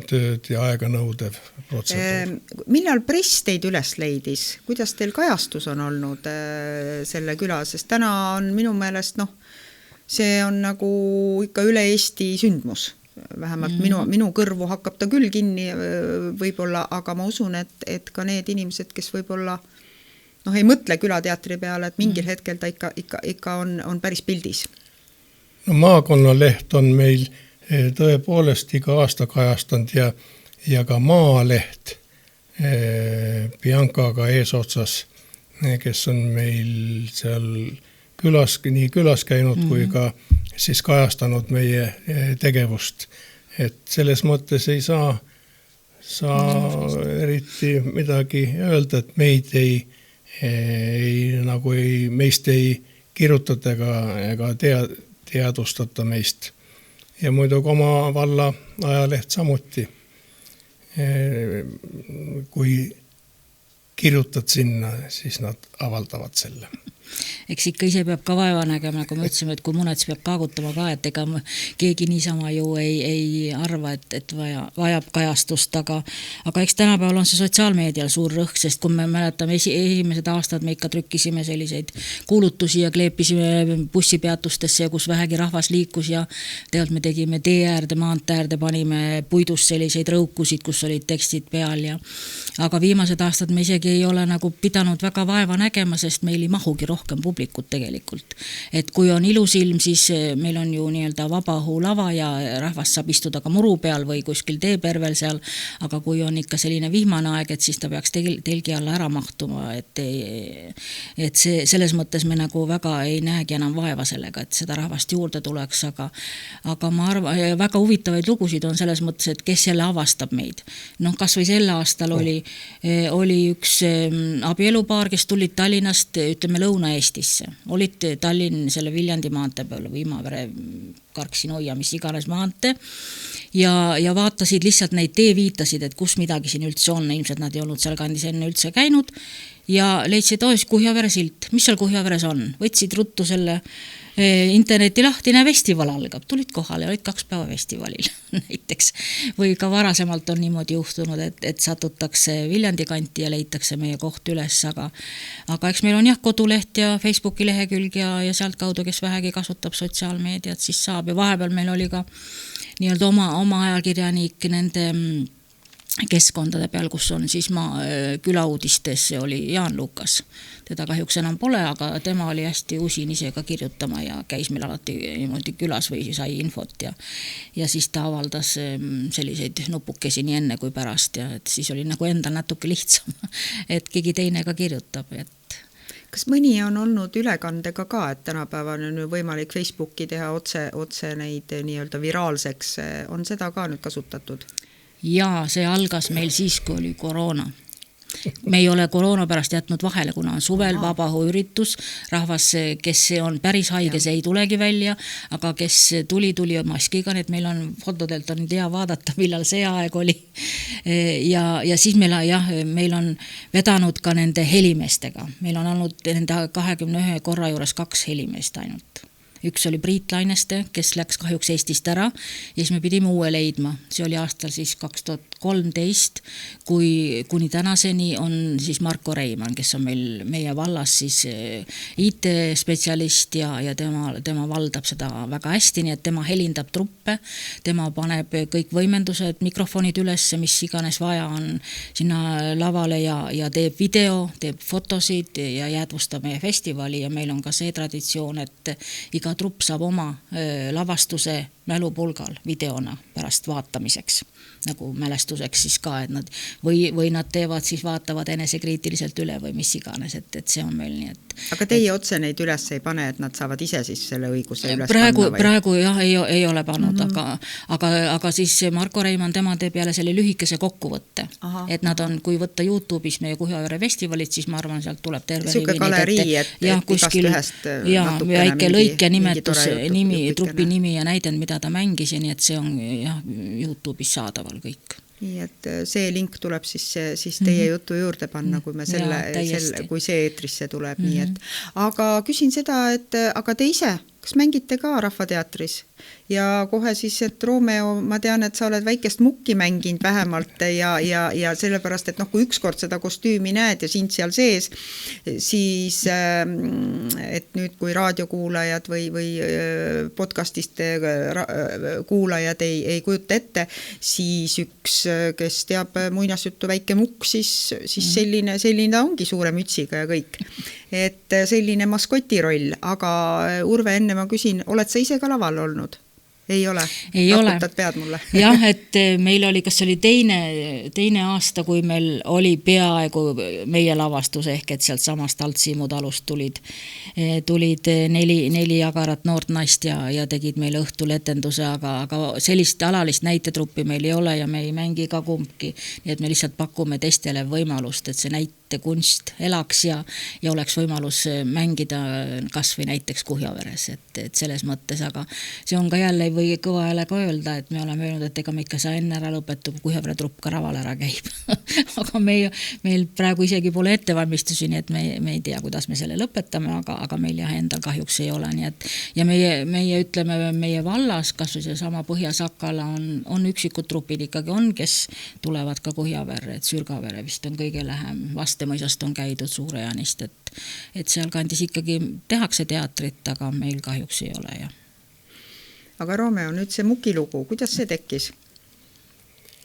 tööd ja aega nõudev protseduur. Millal press teid üles leidis? Kuidas teil kajastus on olnud selle küla? Sest täna on minu meelest, see on nagu ikka üle Eesti sündmus. Vähemalt minu kõrvu hakkab ta küll kinni võib-olla, aga ma usun, et ka need inimesed, kes võib-olla ei mõtle külateatri peale, et mingil hetkel ta ikka on päris pildis. Maakonnaleht on meil tõepoolest iga aasta kajastanud ja ka Maaleht Biancaga eesotsas, kes on meil seal nii külas käinud kui ka siis kajastanud meie tegevust. Et selles mõttes ei saa eriti midagi öelda, et meist ei kirjutata ega teadvustata meist. Ja muidugi oma valla ajaleht samuti, kui kirjutad sinna, siis nad avaldavad selle. Eks ikka ise peab ka vaeva nägema, nagu me ütlesime, et kui mõned peab kaagutama ka, et ega keegi niisama ju ei arva, et vajab kajastust, aga eks tänapäeval on see sotsiaalmeedial suur rõhk, sest kui me mäletame esimesed aastad, me ikka trükkisime selliseid kuulutusi ja kleepisime bussipeatustesse, kus vähegi rahvas liikus ja tegelikult me tegime teeäärde, maantäärde, panime puidust selliseid rõukusid, kus olid tekstid peal aga viimased aastad me isegi ei ole nagu pidanud väga vaeva nägema, sest meil ei mahugi rohkem publikut tegelikult. Et kui on ilus ilm, siis meil on ju nii-öelda vabaõhulava ja rahvas saab istuda ka muru peal või kuskil teepervel seal, aga kui on ikka selline vihmane aeg, et siis ta peaks telgi alla ära mahtuma, et selles mõttes me nagu väga ei näegi enam vaeva sellega, et seda rahvast juurde tuleks, aga ma arvan, väga huvitavaid lugusid on selles mõttes, et kes jälle avastab meid. Kas või selle aastal oli üks abielupaar, kes tulid Tallinnast, ütleme Lõuna-Eestisse. Olid Tallinn selle Viljandi maantee peal, Viimavere, Karksinoia, mis iganes maantee ja vaatasid lihtsalt neid teeviitasid, et kus midagi siin üldse on, ilmselt nad ei olnud seal kandis enne üldse käinud ja leidsid, Kuhjavere silt, mis seal Kuhjaveres on, võtsid ruttu selle interneti lahti, festival algab, tulid kohale, olid 2 päeva festivalil näiteks. Või ka varasemalt on niimoodi juhtunud, et satutakse Viljandi kanti ja leitakse meie koht üles, aga eks meil on koduleht ja Facebooki lehekülg ja sealt kaudu, kes vähegi kasutab sotsiaalmeediat, siis saab ja vahepeal meil oli ka nii-öelda oma ajakirjanik nende keskkondade peal, kus on siis külauudistes, see oli Jaan Lukas. Teda kahjuks enam pole, aga tema oli hästi usin ise ka kirjutama ja käis meil alati niimoodi külas või sai infot ja siis ta avaldas selliseid nupukesi nii enne kui pärast ja et siis oli nagu endal natuke lihtsam, et keegi teine ka kirjutab, Kas mõni on olnud ülekandega ka, et tänapäeval on võimalik Facebooki teha otse neid nii-öelda viraalseks, on seda ka nüüd kasutatud? Ja see algas meil siis, kui oli koroona. Me ei ole koroona pärast jätnud vahele, kuna on suvel vabaõhuüritus, rahvas, kes on päris haige, see ei tulegi välja, aga kes tuli maskiga, need meil on fotodelt on hea vaadata, millal see aeg oli. Ja siis meil on vedanud ka nende helimeestega. Meil on olnud nende 21 korra juures 2 helimeest ainult. üks oli Priit Laineste, kes läks kahjuks Eestist ära ja siis me pidime uue leidma. See oli aastal siis 2013, kui kuni tänaseni on siis Marko Reimann, kes on meie vallas siis IT-spetsialist ja tema valdab seda väga hästi, nii et tema helindab truppe, tema paneb kõik võimendused, mikrofonid üles, mis iganes vaja on sinna lavale ja teeb video, teeb fotosid ja jäädvustab meie festivali ja meil on ka see traditsioon, et iga trupp saab oma lavastuse mälupulgal videona pärast vaatamiseks, nagu mälestuseks siis ka, et nad või nad teevad siis, vaatavad enesekriitiliselt üle või mis iganes, et see on meil nii, et aga teie otse neid üles ei pane, et nad saavad ise siis selle õiguse üles panna? Praegu jah, ei ole pannud, aga siis Marko Reimann, tema teeb jälle selle lühikese kokkuvõtte. Et nad on, kui võtta YouTube'is meie Kuhjavere festivalit, siis ma arvan, sealt tuleb terve rivi galerii, et igast ühest natukene väike lõik ja nimetus, trupi nimi ja näidend, mida ta mängis, nii et see on jah, YouTube'is saadaval kõik. Nii et see link tuleb siis teie jutu juurde panna, kui me kui see eetrisse tuleb. Nii et, aga küsin seda, et aga te ise, kas mängite ka Rahvateatris? Ja kohe siis, et Romeo, ma tean, et sa oled väikest mukki mänginud vähemalt ja sellepärast, et kui ükskord seda kostüümi näed ja sind seal sees, siis et nüüd kui raadiokuulajad või podcastist kuulajad ei kujuta ette, siis üks, kes teab muinasjuttu Väike mukk, siis selline ongi suure mütsiga ja kõik. Et selline maskotiroll, aga Urve, enne ma küsin, oled sa ise ka laval olnud? Ei ole. Rakutad pead mulle. Jah, et meil oli, kas oli teine aasta, kui meil oli peaaegu meie lavastus, ehk et sealt samast Altsiimu talust tulid 4 jagarat noort naist ja tegid meile õhtul etenduse, aga sellist alalist näitetruppi meil ei ole ja me ei mängi ka kumbki. Nii et me lihtsalt pakume teistele võimalust, et see näitekunst elaks ja oleks võimalus mängida kas või näiteks Kuhjaveres, et selles mõttes, aga see on ka jälle või kõva häälega öelda, et me oleme öelnud, et ega me ikka saa enne ära lõpetu, kui Kuhjavere trupp ka raval ära käib. Aga meil praegu isegi pole ettevalmistusi, nii et me ei tea, kuidas me selle lõpetame, aga meil jah endal kahjuks ei ole. Nii et, ja meie ütleme, meie vallas, kas või see sama Põhja-Sakala on üksikud trupid ikkagi on, kes tulevad ka Kuhjavere, et Sürgavere vist on kõige lähem. Vastemõisast on käidud Suurejanist, et seal kandis ikkagi tehakse teatrit, aga meil kahjuks ei ole jah. Aga Romeo, nüüd see mukilugu, kuidas see tekkis?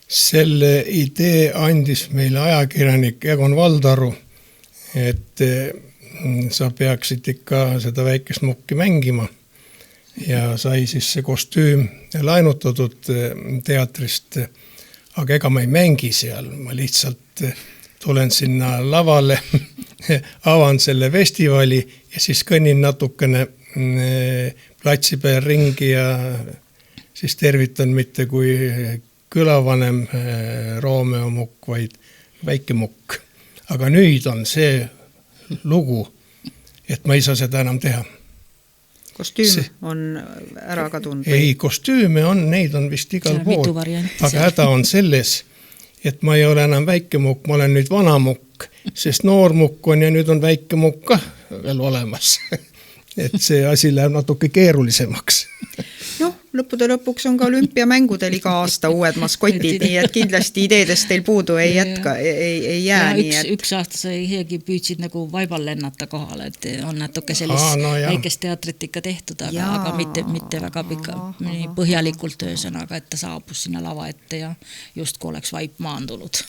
Selle idee andis meile ajakirjanik Egon Valdaru, et sa peaksid ikka seda väikest mukki mängima ja sai siis see kostüüm laenutatud teatrist, aga ega ma ei mängi seal, ma lihtsalt tulen sinna lavale, avan selle festivali ja siis kõnnin natukene platsi peal ringi ja siis tervitan mitte kui külavanem Romeo mukk, vaid väike mukk. Aga nüüd on see lugu, et ma ei saa seda enam teha. Kostüüm on ära kadunud? Ei, kostüüme on, neid on vist igal pool. Aga häda on selles, et ma ei ole enam väike mukk, ma olen nüüd vana mukk, sest noor mukk on ja nüüd on väike mukk ka veel olemas. Et see asi läheb natuke keerulisemaks. Noh, lõppude lõpuks on ka olümpiamängudel iga aasta uued maskotid, nii et kindlasti ideedest teil puudu ei jätka, ei jää. Üks aasta sa isegi püüdsid nagu vaibal lennata kohale, et on natuke sellist väikest teatrit ikka tehtud, aga mitte väga põhjalikult ühesõnaga, et ta saabus sinna lava ette ja just kui oleks vaip maandunud.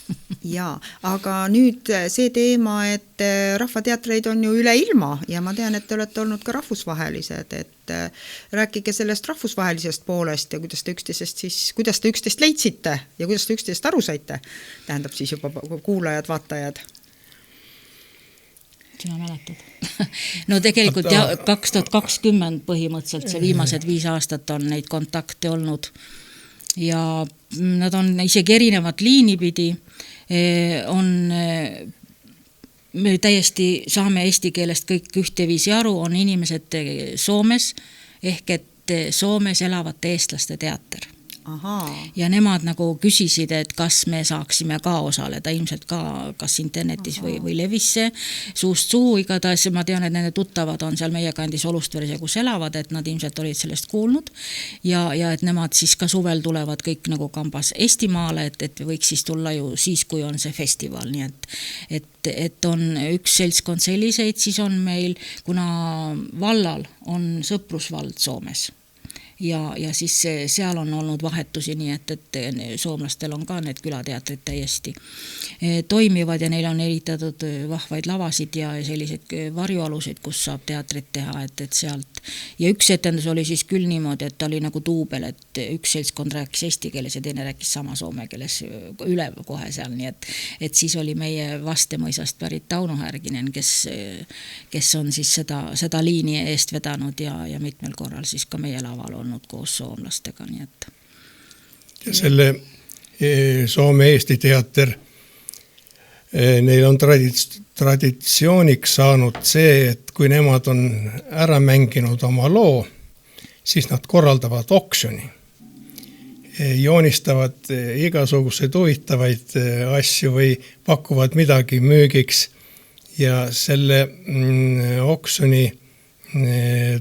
Jaa, aga nüüd see teema, et rahvateatreid on ju üle ilma ja ma tean, et te olete olnud ka rahvusvahelised, et rääkige sellest rahvusvahelisest poolest ja kuidas te üksteist leidsite ja kuidas te üksteist aru saite, tähendab siis juba kuulajad, vaatajad. Sina mäletad? No tegelikult 2020 põhimõtteliselt see viimased 5 aastat on neid kontakte olnud ja nad on isegi erinevad liinipidi, me täiesti saame eesti keelest kõik ühteviisi aru, on inimesed Soomes, ehk et Soomes elavate eestlaste teater. Ahaa. ja nemad nagu küsisid, et kas me saaksime ka osaleda, ilmselt ka kas internetis või levis see suust suhu, igatahes ma tean, et nende tuttavad on seal meie kandis Olustveres ja kus elavad, et nad ilmselt olid sellest kuulnud ja et nemad siis ka suvel tulevad kõik nagu kambas Eestimaale, et võiks siis tulla ju siis, kui on see festival, nii et on üks seltskond selliseid, siis on meil, kuna vallal on sõprusvald Soomes ja siis seal on olnud vahetusi, nii et soomlastel on ka need külateatrid täiesti toimivad ja neil on ehitatud vahvaid lavasid ja selliseid varjualusid, kus saab teatrit teha, et sealt. Ja üks etendus oli siis küll niimoodi, et ta oli nagu duubel, et üks seltskond rääkis eesti keeles ja teine rääkis sama soome keeles üle kohe seal, nii et siis oli meie Vastemõisast pärit Tauno Härginen, kes on siis seda liini eest vedanud ja mitmel korral siis ka meie laval olnud koos soomlastega, nii et. Ja selle Soome-Eesti teater, neil on traditsiooniks saanud see, et kui nemad on ära mänginud oma loo, siis nad korraldavad oksjoni. Joonistavad igasuguseid huvitavaid asju või pakuvad midagi müügiks ja selle oksjoni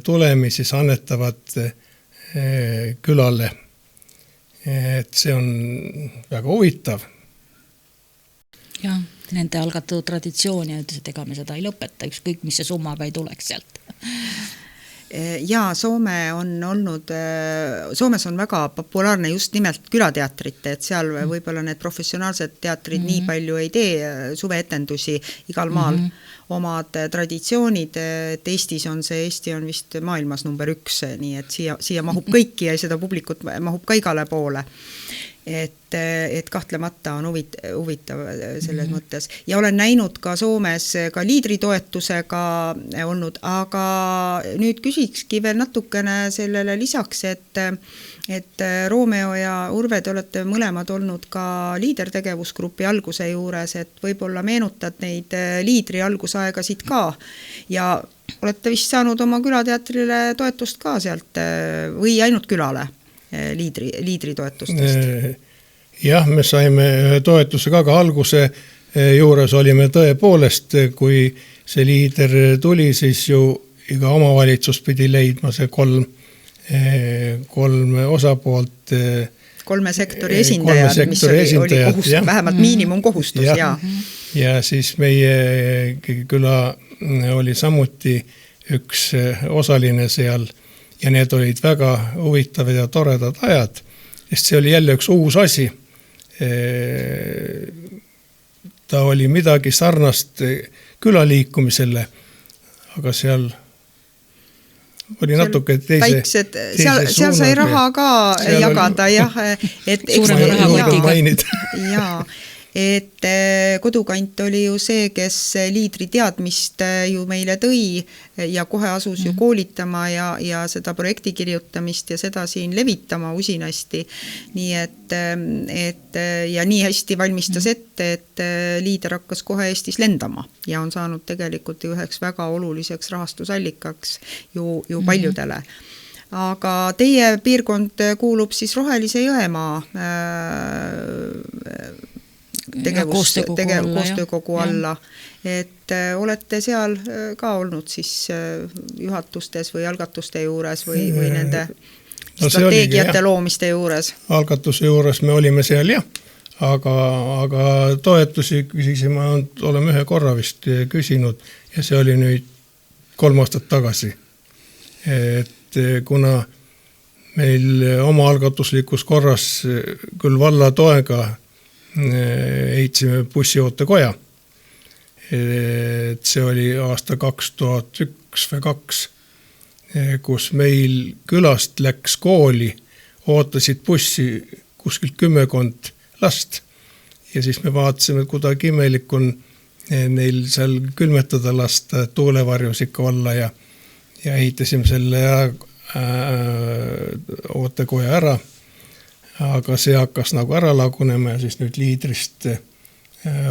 tulemi siis annetavad külale. Et see on väga huvitav. Ja, nende algatatud traditsioon ja ütles, et ega me seda ei lõpeta, ükskõik mis see summa ka ei tuleks sealt. Ja Soome on olnud, Soomes on väga populaarne just nimelt külateatrite, et seal võib-olla need professionaalsed teatrid nii palju ei tee suveetendusi igal maal omad traditsioonid, et Eesti on vist maailmas number 1, nii et siia mahub kõiki ja seda publikut mahub ka igale poole. Et kahtlemata on huvitav selles mõttes. Ja olen näinud ka Soomes ka liidritoetusega olnud, aga nüüd küsikski veel natukene sellele lisaks, et Romeo ja Urve, te olete mõlemad olnud ka liidertegevusgrupi alguse juures, et võib-olla meenutad neid liidri algusaegasid ka ja olete vist saanud oma külateatrile toetust ka sealt või ainult külale liidri toetustest? Jah, me saime toetuse ka alguse juures olime tõepoolest, kui see liider tuli, siis ju iga omavalitsus pidi leidma see kolm osapoolt. 3 sektori esindajad, mis oli kohustus, vähemalt miinimumkohustus. Ja siis meie küla oli samuti üks osaline seal ja need olid väga huvitavad ja toredad ajad, sest see oli jälle üks uus asi. Ta oli midagi sarnast külaliikumisele, aga seal oli natuke teise seal sai raha ka jagada, jah. Suurema rahakotiga. Jaa. Et Kodukant oli ju see, kes liidri teadmist ju meile tõi ja kohe asus ju koolitama ja seda projekti kirjutamist ja seda siin levitama usinasti. Nii et ja nii hästi valmistas ette, et liider hakkas kohe Eestis lendama ja on saanud tegelikult ju üheks väga oluliseks rahastusallikaks ju paljudele. Aga teie piirkond kuulub siis Rohelise Jõemaa koostöökogu alla. Et olete seal ka olnud siis juhatustes või algatuste juures või nende strateegiate loomiste juures? Algatuse juures me olime seal, jah. Aga toetusi küsisime, oleme ühe korra vist küsinud ja see oli nüüd 3 aastat tagasi. Et kuna meil oma algatuslikus korras küll valla toega ehitsime bussiootekoja. Et see oli aasta 2001 või 2, kus meil külast läks kooli, ootasid bussi kuskilt 10 last. Ja siis me vaatasime, et kuidagi imelik on neil seal külmetada lasta, tuulevarjus ikka olla ja ehitasime selle ootekoja ära. Aga see hakkas nagu ära lagunema ja siis nüüd liidrist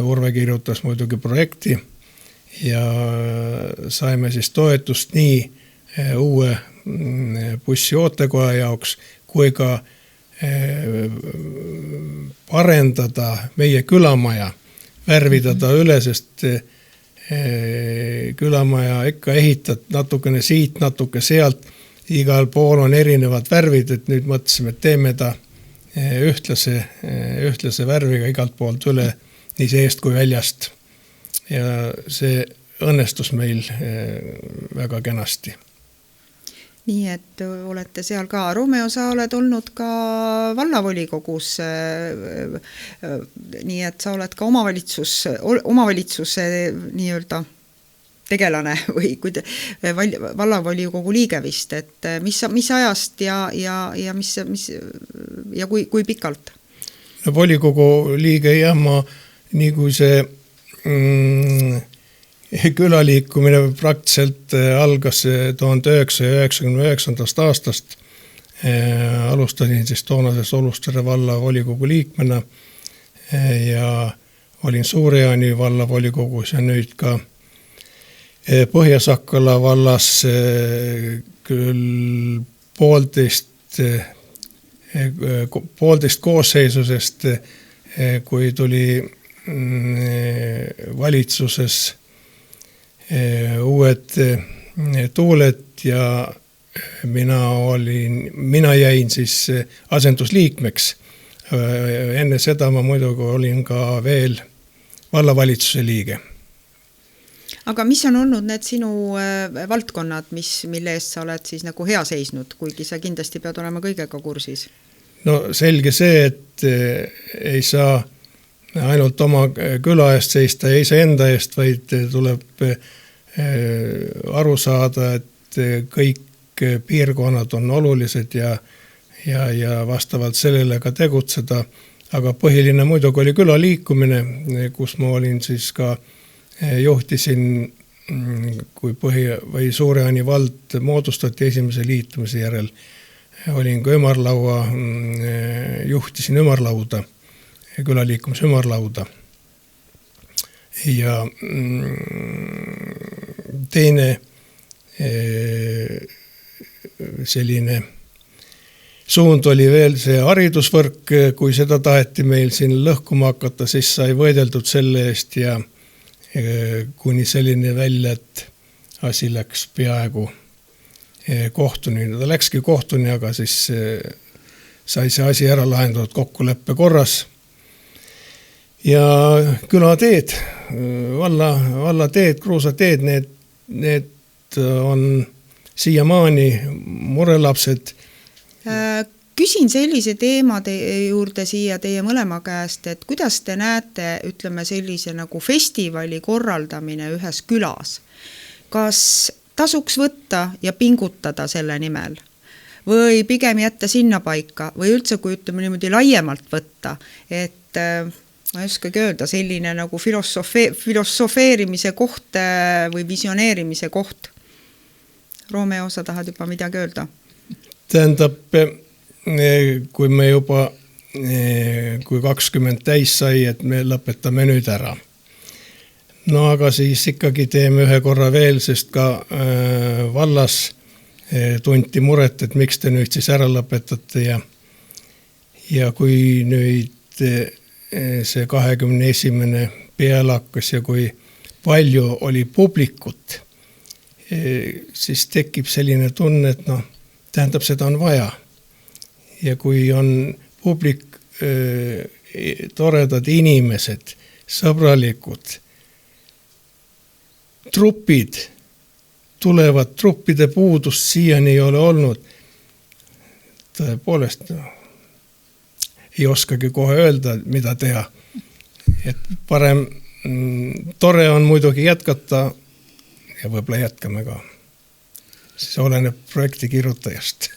Urve kirjutas muidugi projekti ja saime siis toetust nii uue bussi ootekoja jaoks kui ka parendada meie külamaja, värvida ta üle, sest külamaja ikka ehitad natukene siit, natuke sealt, igal pool on erinevad värvid, et nüüd mõtlesime, et teeme ta ühtlase värviga igalt poolt üle, nii seest kui väljast. Ja see õnnestus meil väga kenasti. Nii, et olete seal ka. Romeo, sa oled olnud ka vallavolikogus, nii et sa oled ka omavalitsuse nii-öelda tegelane või vallavolikogu liige vist, et mis ajast ja kui pikalt? No, volikogu liige jah, ma nii kui see külaliikumine praktiliselt algas 1999. aastast. Alustasin siis toonases Olustere valla volikogu liikmena ja olin Suur-Jaani valla volikogus ja nüüd ka Põhja-Sakala vallas küll poolteist koosseisusest, kui tuli valitsuses uued tuuled ja mina jäin siis asendusliikmeks. Enne seda ma muidugi olin ka veel vallavalitsuse liige. Aga mis on olnud need sinu valdkonnad, mille eest sa oled siis nagu hea seisnud, kuigi sa kindlasti pead olema kõigega kursis? No selge see, et ei saa ainult oma küla eest seista, ei saa enda eest, vaid tuleb aru saada, et kõik piirkonnad on olulised ja vastavalt sellele ka tegutseda. Aga põhiline muidugi oli külaliikumine, kus ma olin siis ka juhtisin, kui Suur-Jaani vald moodustati esimese liitumise järel. Olin ka juhtisin ümarlauda, külaliikumise ümarlauda. Ja teine selline suund oli veel see haridusvõrk, kui seda taheti meil siin lõhkuma hakata, siis sai võideldud selle eest ja kuni selline välja, et asi läks peaaegu kohtuni. Ta läkski kohtuni, aga siis sai see asi ära lahendatud kokkuleppe korras. Ja külateed, vallateed, kruusateed, need on siiamaani murelapsed. Küsin sellise teemade juurde siia teie mõlema käest, et kuidas te näete, ütleme sellise nagu festivali korraldamine ühes külas? Kas tasuks võtta ja pingutada selle nimel? Või pigem jätta sinna paika? Või üldse, kui ütleme niimoodi laiemalt võtta, et ma ei oskagi öelda, selline nagu filosofeerimise koht või visioneerimise koht? Romeo, sa tahad juba midagi öelda? Tähendab, kui me juba, kui 20 täis sai, et me lõpetame nüüd ära. No aga siis ikkagi teeme ühe korra veel, sest ka vallas tunti muret, et miks te nüüd siis ära lõpetate ja kui nüüd see 21. peale hakkas ja kui palju oli publikut, siis tekib selline tunne, et tähendab, seda on vaja. Ja kui on publik, toredad inimesed, sõbralikud, trupid tulevad, truppide puudust siiani ei ole olnud. Tõepoolest, ei oskagi kohe öelda, mida teha. Et parem, tore on muidugi jätkata ja võib-olla jätkame ka. See oleneb projekti kirjutajast.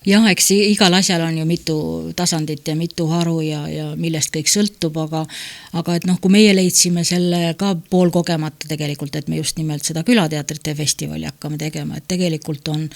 Jah, eks igal asjal on ju mitu tasandit ja mitu haru ja millest kõik sõltub, aga et kui meie leidsime selle ka pool kogemata tegelikult, et me just nimelt seda külateatrite festivali hakkame tegema, et tegelikult on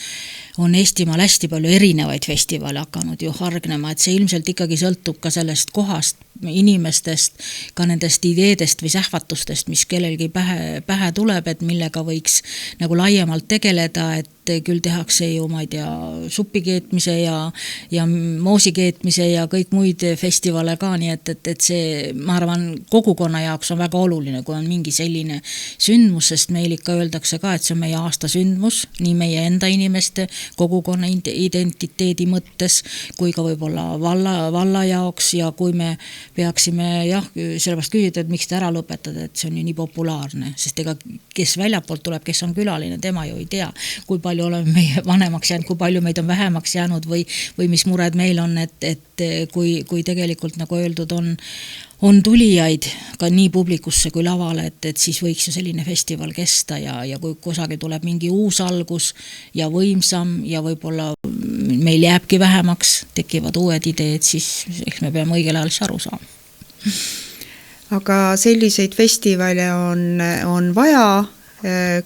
Eestimaal hästi palju erinevaid festivale hakanud ju hargnema, et see ilmselt ikkagi sõltub ka sellest kohast, inimestest, ka nendest ideedest või sähvatustest, mis kellelgi pähe tuleb, et millega võiks nagu laiemalt tegeleda, et küll tehakse ju, ma ei tea, suppi keetmise ja moosi keetmise ja kõik muid festivale ka, nii et see, ma arvan, kogukonna jaoks on väga oluline, kui on mingi selline sündmus, sest meil ikka öeldakse ka, et see on meie aastasündmus, nii meie enda inimeste kogukonna identiteedi mõttes, kui ka võib-olla valla jaoks ja kui me peaksime sellepärast küsida, et miks te ära lõpetada, et see on ju nii populaarne, sest ega kes väljapoolt tuleb, kes on külaline, tema ju ei tea, kui palju oleme meie vanemaks jäänud, kui palju meid on vähemaks jäänud või mis mured meil on, et kui tegelikult nagu öeldud on tulijaid ka nii publikusse kui lavale, et siis võiks ju selline festival kesta ja kui kusagil tuleb mingi uus algus ja võimsam ja võib-olla meil jääbki vähemaks, tekivad uued ideed, siis ehk me peame õigel ajal aru saama. Aga selliseid festivale on vaja,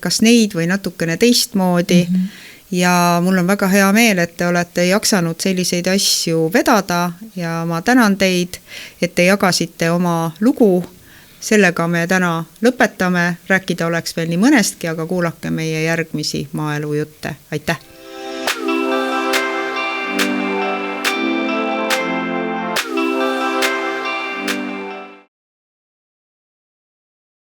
kas neid või natukene teistmoodi ja mul on väga hea meel, et te olete jaksanud selliseid asju vedada ja ma tänan teid, et te jagasite oma lugu. Sellega me täna lõpetame, rääkida oleks veel nii mõnestki, aga kuulake meie järgmisi maaelujutte. Aitäh!